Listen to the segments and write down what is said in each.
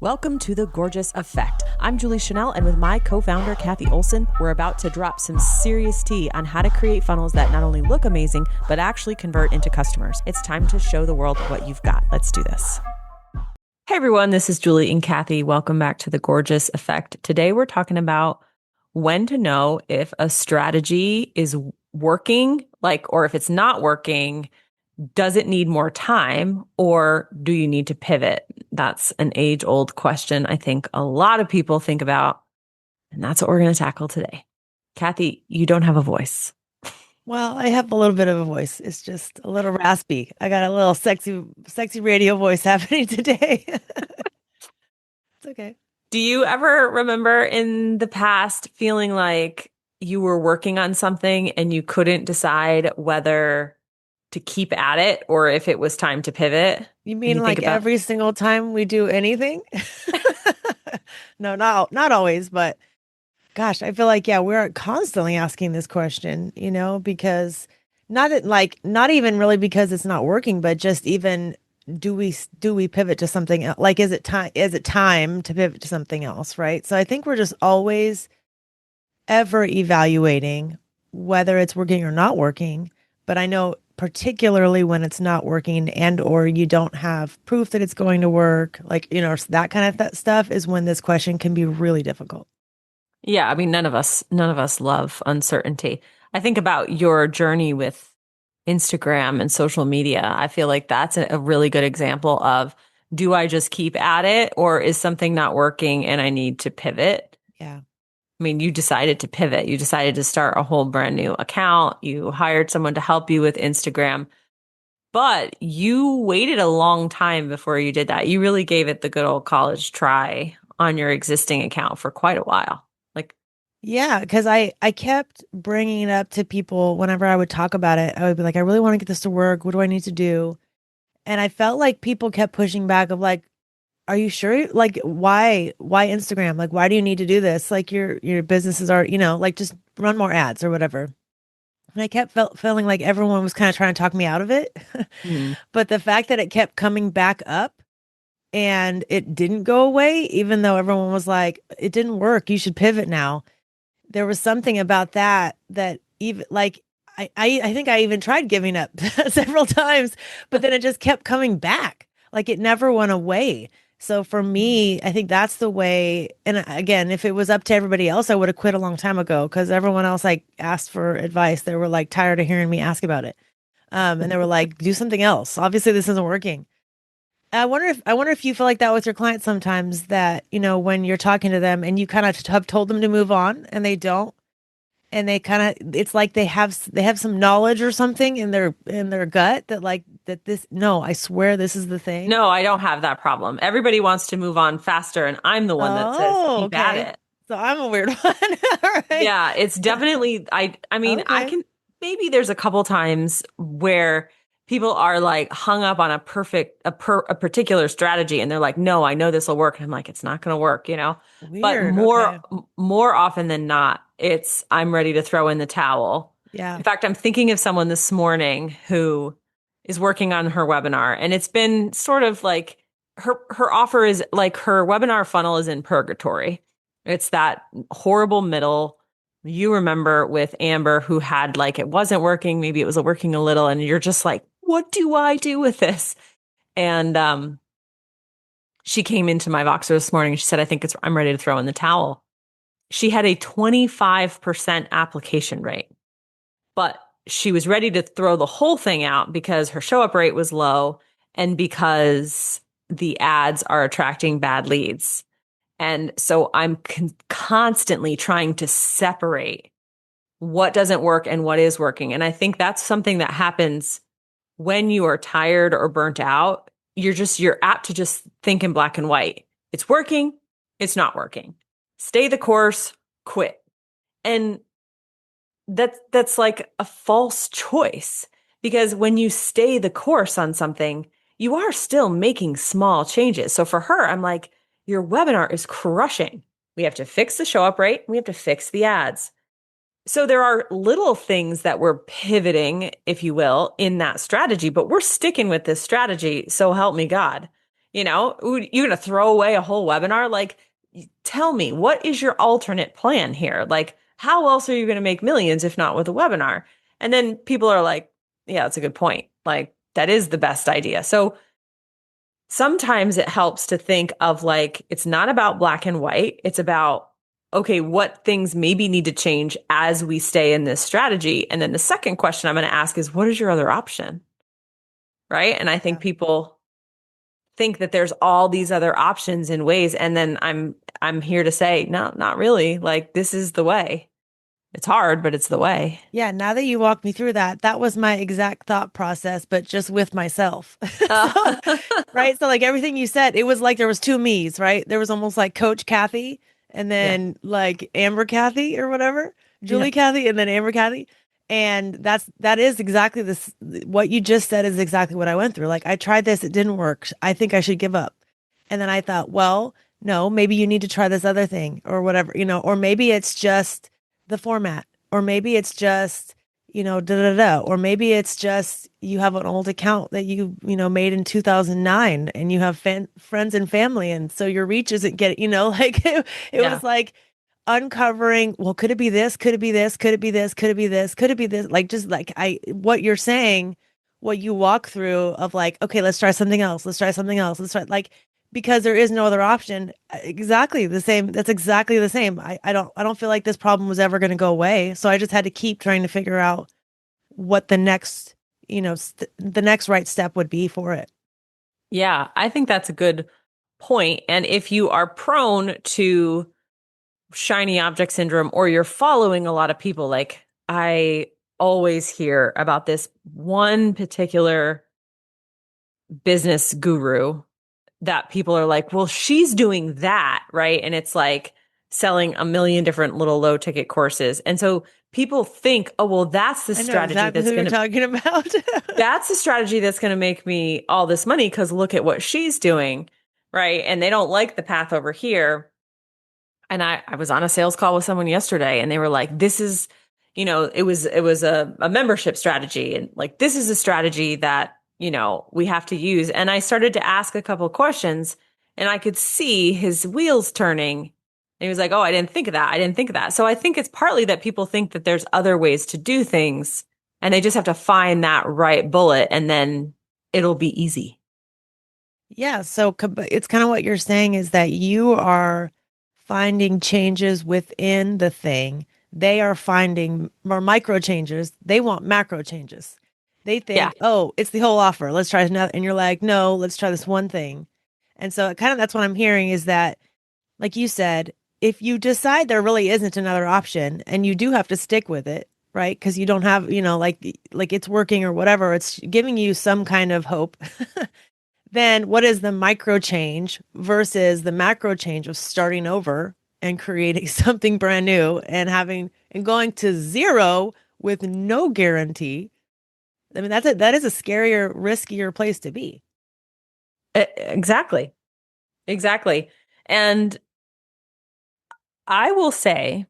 Welcome to The Gorgeous Effect. I'm Julie Chanel, and with my co-founder, Cathy Olson, we're about to drop some serious tea on how to create funnels that not only look amazing, but actually convert into customers. It's time to show the world what you've got. Let's do this. Hey everyone, this is Julie and Cathy. Welcome back to The Gorgeous Effect. Today we're talking about when to know if a strategy is working, or if it's not working. Does it need more time, or do you need to pivot? That's an age-old question I think a lot of people think about, and that's what we're going to tackle today. Cathy, you don't have a voice. Well, I have a little bit of a voice. It's just a little raspy. I got a little sexy radio voice happening today. It's okay. Do you ever remember in the past feeling like you were working on something and you couldn't decide whether to keep at it or if it was time to pivot? You And mean you think like about, every single time we do anything? No, not always, but gosh, I feel like we're constantly asking this question, because not even really because it's not working, but just even do we pivot to something else? Like is it time to pivot to something else, right? So I think we're just always ever evaluating whether it's working or not working. But I know particularly when it's not working and or you don't have proof that it's going to work, that kind of stuff is when this question can be really difficult. yeah, I mean, none of us love uncertainty. I think about your journey with Instagram and social media. I feel like that's a really good example of, do I just keep at it, or is something not working and I need to pivot? Yeah. I mean, you decided to pivot. You decided to start a whole brand new account. You hired someone to help you with Instagram, but you waited a long time before you did that. You really gave it the good old college try on your existing account for quite a while. Like, Yeah, because I kept bringing it up to people whenever I would talk about it. I would be like, I really want to get this to work. What do I need to do? And I felt like people kept pushing back of like, are you sure? Like, why Instagram? Like, why do you need to do this? Like, your businesses are, like just run more ads or whatever. And I kept feeling like everyone was kind of trying to talk me out of it. hmm. But the fact that it kept coming back up and it didn't go away, even though everyone was like, it didn't work. You should pivot now. There was something about that even like I think I even tried giving up several times, but then it just kept coming back. Like it never went away. So for me, I think that's the way. And again, if it was up to everybody else, I would have quit a long time ago because everyone else like asked for advice. They were like tired of hearing me ask about it. And they were like, do something else. Obviously, this isn't working. I wonder if you feel like that with your clients sometimes that, when you're talking to them and you kind of have told them to move on and they don't, and they kind of it's like they have some knowledge or something in their gut that like that this no, I swear this is the thing. No, I don't have that problem. Everybody wants to move on faster, and I'm the one that says Oh, keep at okay. it. So I'm a weird one. All right. Yeah, it's definitely I mean, I Okay. can maybe there's a couple times where people are like hung up on a particular strategy and they're like, "No, I know this will work." And I'm like, "It's not going to work." But Weird. more Okay. more often than not, it's I'm ready to throw in the towel. Yeah. In fact, I'm thinking of someone this morning who is working on her webinar, and it's been sort of like her offer is like her webinar funnel is in purgatory. It's that horrible middle. You remember with Amber who had like it wasn't working, maybe it was working a little, and you're just like, what do I do with this? And she came into my Voxer this morning and she said, I'm ready to throw in the towel. She had a 25% application rate, but she was ready to throw the whole thing out because her show up rate was low and because the ads are attracting bad leads. And so I'm constantly trying to separate what doesn't work and what is working. And I think that's something that happens when you are tired or burnt out. You're apt to just think in black and white. It's working, it's not working. Stay the course, quit. And that's like a false choice, because when you stay the course on something, you are still making small changes. So for her, I'm like, your webinar is crushing. We have to fix the show up rate. We have to fix the ads. So there are little things that we're pivoting, if you will, in that strategy, but we're sticking with this strategy. So help me God. You're going to throw away a whole webinar? Like, tell me, what is your alternate plan here? Like, how else are you going to make millions if not with a webinar? And then people are like, yeah, that's a good point. Like, that is the best idea. So sometimes it helps to think of like, it's not about black and white. It's about, okay, what things maybe need to change as we stay in this strategy. And then the second question I'm going to ask is, what is your other option? Right. And I think Yeah. people think that there's all these other options and ways. And then I'm here to say, no, not really. Like, this is the way. It's hard, but it's the way. Yeah, now that you walked me through that, that was my exact thought process, but just with myself. So, Uh, right? So like everything you said, it was like there was two me's, right? There was almost like Coach Cathy and yeah. then like Amber Cathy or whatever, Yeah. Julie Cathy and then Amber Cathy. And that is exactly this what you just said is exactly what I went through. Like I tried this, it didn't work. I think I should give up. And then I thought, well, no, maybe you need to try this other thing or whatever, or maybe it's just the format, or maybe it's just, da da da, or maybe it's just you have an old account that made in 2009 and you have friends and family. And so your reach isn't getting, like it Yeah. was like uncovering, well, could it be this? Could it be this? Could it be this? Could it be this? Could it be this? Like, just like what you're saying, what you walk through of like, okay, let's try something else. Let's try something else. Let's try like, because there is no other option. Exactly the same. That's exactly the same. I don't feel like this problem was ever going to go away. So I just had to keep trying to figure out what the next, the next right step would be for it. Yeah. I think that's a good point. And if you are prone to shiny object syndrome or you're following a lot of people, like I always hear about this one particular business guru that people are like, well, she's doing that, right? And it's like selling a million different little low ticket courses. And so people think, oh, well, I know exactly who you're talking about. that's the strategy that's going to make me all this money because look at what she's doing, right? And they don't like the path over here. And I was on a sales call with someone yesterday and they were like, this is, it was a membership strategy. And like, this is a strategy that, we have to use. And I started to ask a couple of questions and I could see his wheels turning. And he was like, oh, I didn't think of that. I didn't think of that. So I think it's partly that people think that there's other ways to do things and they just have to find that right bullet and then it'll be easy. Yeah, so it's kind of what you're saying is that you are finding changes within the thing. They are finding more micro changes. They want macro changes. They Yeah. think, oh, it's the whole offer. Let's try another. And you're like, no, let's try this one thing. And so kind of that's what I'm hearing is that, like you said, if you decide there really isn't another option and you do have to stick with it, right? Because you don't have, like it's working or whatever, it's giving you some kind of hope. Then what is the micro change versus the macro change of starting over and creating something brand new and having and going to zero with no guarantee? I mean, that is a scarier, riskier place to be. Exactly. Exactly. And I will say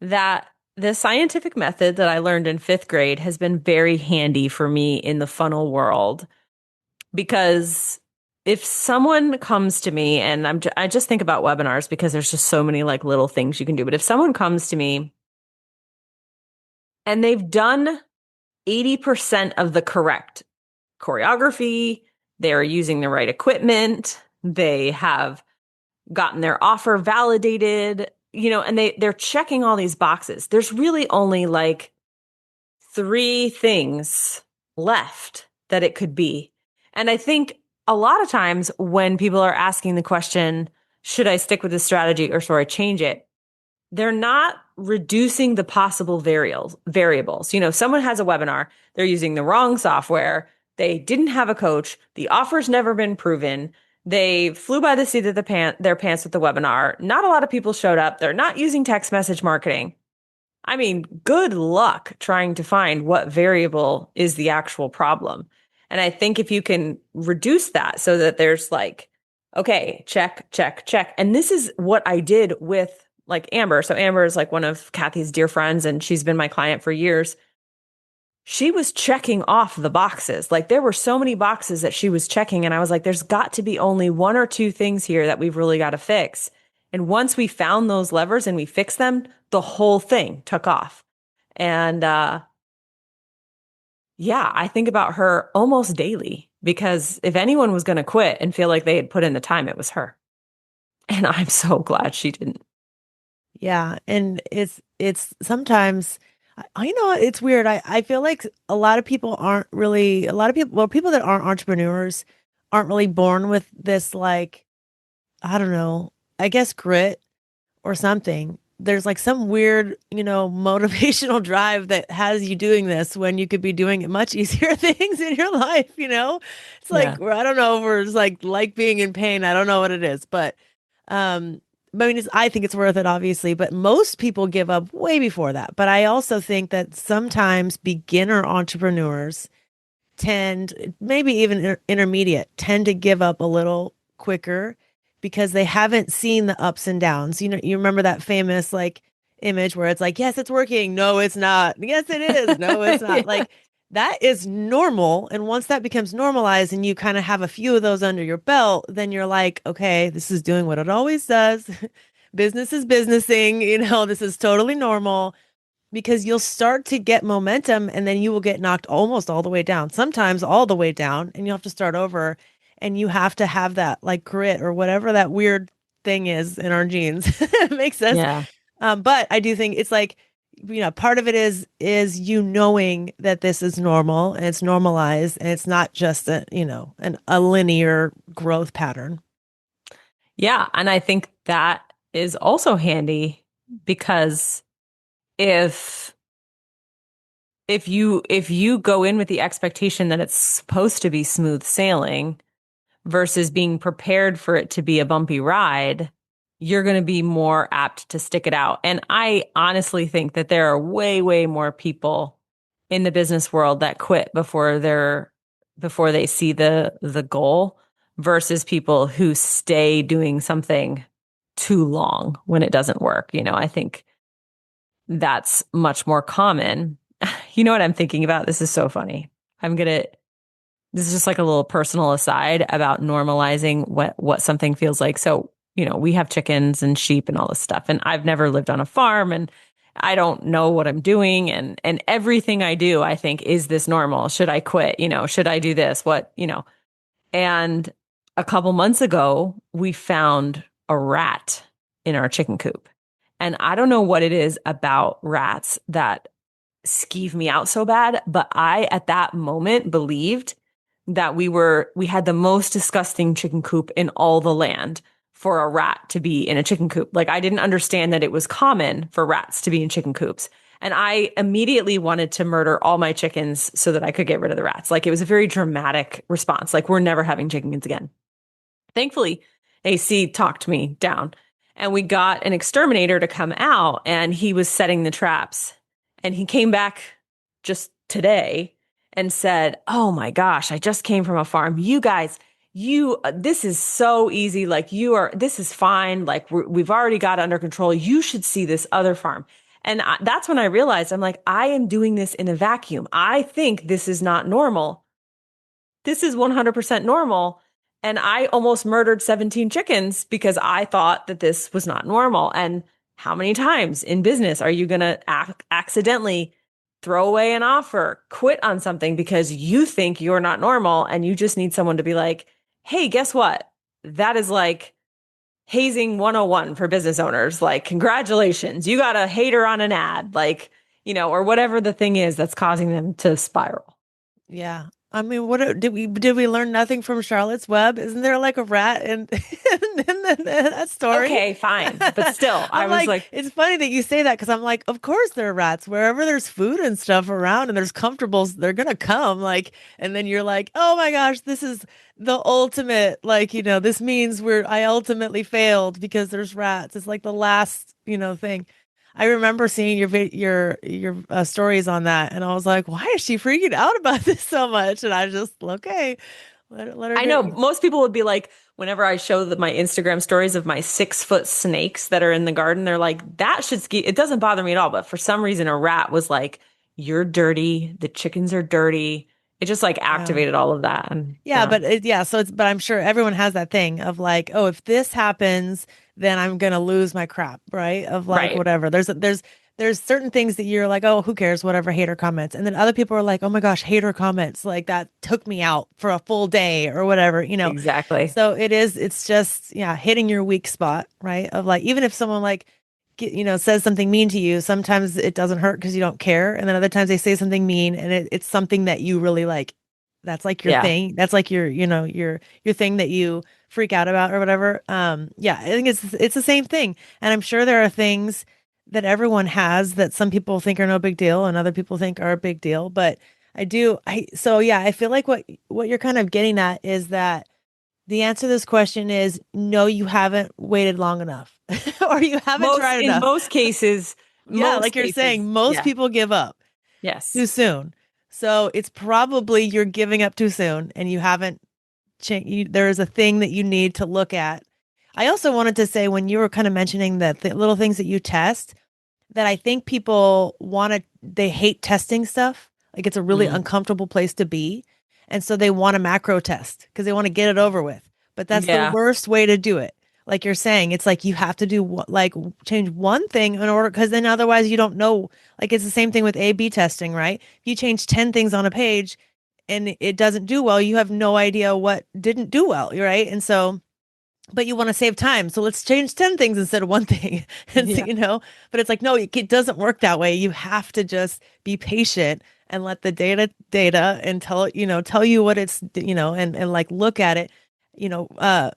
that the scientific method that I learned in fifth grade has been very handy for me in the funnel world because if someone comes to me and I just think about webinars because there's just so many like little things you can do. But if someone comes to me and they've done 80% of the correct choreography, they're using the right equipment, they have gotten their offer validated, and they're checking all these boxes. There's really only like three things left that it could be. And I think a lot of times when people are asking the question, should I stick with this strategy or should I change it? They're not reducing the possible variables. Someone has a webinar, they're using the wrong software, they didn't have a coach, the offer's never been proven, they flew by the seat of their pants with the webinar. Not a lot of people showed up. They're not using text message marketing. I mean, good luck trying to find what variable is the actual problem. And I think if you can reduce that so that there's like, okay, check, check, check. And this is what I did with like Amber. So Amber is like one of Cathy's dear friends and she's been my client for years. she was checking off the boxes. Like there were so many boxes that she was checking. And I was like, there's got to be only one or two things here that we've really got to fix. And once we found those levers and we fixed them, the whole thing took off. And yeah, I think about her almost daily because if anyone was going to quit and feel like they had put in the time, it was her. And I'm so glad she didn't. Yeah, and it's sometimes I know it's weird. I feel like a lot of people aren't really a lot of people well people that aren't entrepreneurs aren't really born with this like I don't know, I guess grit or something. There's like some weird, motivational drive that has you doing this when you could be doing much easier things in your life, you know? It's like, Yeah. I don't know if it's like being in pain. I don't know what it is, um, but I mean, I think it's worth it, obviously, but most people give up way before that. But I also think that sometimes beginner entrepreneurs tend, maybe even intermediate, tend to give up a little quicker because they haven't seen the ups and downs. You remember that famous like image where it's like, yes, it's working. No, it's not. Yes, it is. No, it's not. Yeah. Like that is normal. And once that becomes normalized and you kind of have a few of those under your belt, then you're like, okay, this is doing what it always does. Business is businessing, this is totally normal because you'll start to get momentum and then you will get knocked almost all the way down, sometimes all the way down, and you'll have to start over. And you have to have that like grit or whatever that weird thing is in our genes. It makes us. Yeah. But I do think it's like, part of it is you knowing that this is normal and it's normalized and it's not just a linear growth pattern. Yeah. And I think that is also handy because if if you go in with the expectation that it's supposed to be smooth sailing versus being prepared for it to be a bumpy ride, you're going to be more apt to stick it out. And I honestly think that there are way, way more people in the business world that quit before they see the goal versus people who stay doing something too long when it doesn't work. I think that's much more common. You know what I'm thinking about? This is so funny. I'm gonna This is just like a little personal aside about normalizing what something feels like. So, we have chickens and sheep and all this stuff, and I've never lived on a farm and I don't know what I'm doing and everything I do, I think, is this normal? Should I quit? Should I do this? And a couple months ago, we found a rat in our chicken coop. And I don't know what it is about rats that skeeve me out so bad, but I at that moment believed that we had the most disgusting chicken coop in all the land for a rat to be in a chicken coop. Like I didn't understand that it was common for rats to be in chicken coops. And I immediately wanted to murder all my chickens so that I could get rid of the rats. Like it was a very dramatic response. Like we're never having chickens again. Thankfully, AC talked me down and we got an exterminator to come out and he was setting the traps. And he came back just today and said, "Oh my gosh, I just came from a farm. You guys, this is so easy. Like this is fine. Like we've already got it under control. You should see this other farm." And that's when I realized I'm like, I am doing this in a vacuum. I think this is not normal. This is 100% normal. And I almost murdered 17 chickens because I thought that this was not normal. And how many times in business are you going to accidentally throw away an offer, quit on something because you think you're not normal and you just need someone to be like, hey, guess what? That is like hazing 101 for business owners. Like, congratulations, you got a hater on an ad, like, or whatever the thing is that's causing them to spiral. Yeah. I mean, did we learn nothing from Charlotte's Web? Isn't there like a rat in that story? Okay, fine. But still, I I'm was like, like, it's funny that you say that because I'm like, of course there are rats. Wherever there's food and stuff around and there's comfortables, they're gonna come. Like, and then you're like, oh my gosh, this is the ultimate. Like, this means I ultimately failed because there's rats. It's like the last, thing. I remember seeing your stories on that, and I was like, "Why is she freaking out about this so much?" And I just, okay, let her I know do. most people would be like, whenever I show my Instagram stories of my 6 foot snakes that are in the garden, they're like, that should ski. It doesn't bother me at all. But for some reason, a rat was like, you're dirty, the chickens are dirty. It just like Yeah. activated all of that. And Yeah, yeah. but yeah, so but I'm sure everyone has that thing of like, oh, if this happens, then I'm gonna lose my crap, right? Of like Right. whatever. There's certain things that you're like, oh, who cares, whatever, hater comments. And then other people are like, oh my gosh, hater comments, like that took me out for a full day or whatever, you know. Exactly. So it's just, yeah, hitting your weak spot, right? Of like, even if someone like says something mean to you, sometimes it doesn't hurt because you don't care. And then other times they say something mean and it's something that you really like. That's like your Yeah. thing. That's like your thing that you freak out about or whatever. Yeah, I think it's the same thing. And I'm sure there are things that everyone has that some people think are no big deal and other people think are a big deal. But so yeah, I feel like what you're kind of getting at is that the answer to this question is no, you haven't waited long enough or you haven't Most tried in enough. Yeah, most like you're saying, cases. most Yeah. people give up Yes. too soon. So it's probably you're giving up too soon and you haven't changed. There is a thing that you need to look at. I also wanted to say when you were kind of mentioning that the little things that you test, that I think people they hate testing stuff. Like it's a really Mm. uncomfortable place to be. And so they want a macro test because they want to get it over with. But that's the Yeah. worst way to do it. Like you're saying, it's like you have to do like change one thing in order because then otherwise you don't know. Like it's the same thing with A/B testing, right? If you change 10 things on a page and it doesn't do well, you have no idea what didn't do well, right? And so but you want to save time. So let's change 10 things instead of one thing. And so, Yeah. but it's like, no, it doesn't work that way. You have to just be patient and let the data and tell you what it's, and like look at it,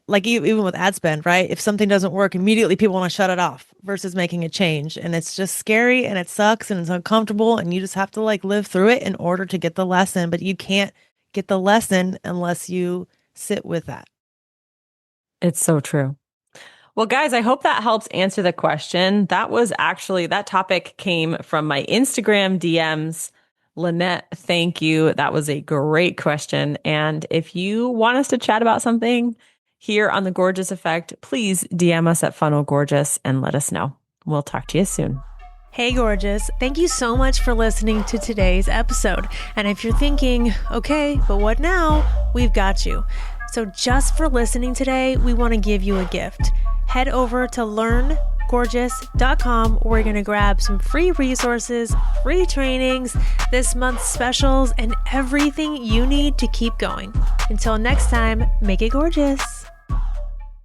like even with ad spend, right? If something doesn't work, immediately people want to shut it off versus making a change. And it's just scary and it sucks and it's uncomfortable. And you just have to like live through it in order to get the lesson. But you can't get the lesson unless you sit with that. It's so true. Well, guys, I hope that helps answer the question. That topic came from my Instagram DMs. Lynette, thank you. That was a great question. And if you want us to chat about something here on the Gorgeous Effect, please DM us at Funnel Gorgeous and let us know. We'll talk to you soon. Hey, gorgeous. Thank you so much for listening to today's episode. And if you're thinking, okay, but what now? We've got you. So just for listening today, we want to give you a gift. Head over to learngorgeous.com. We're going to grab some free resources, free trainings, this month's specials, and everything you need to keep going. Until next time, make it gorgeous.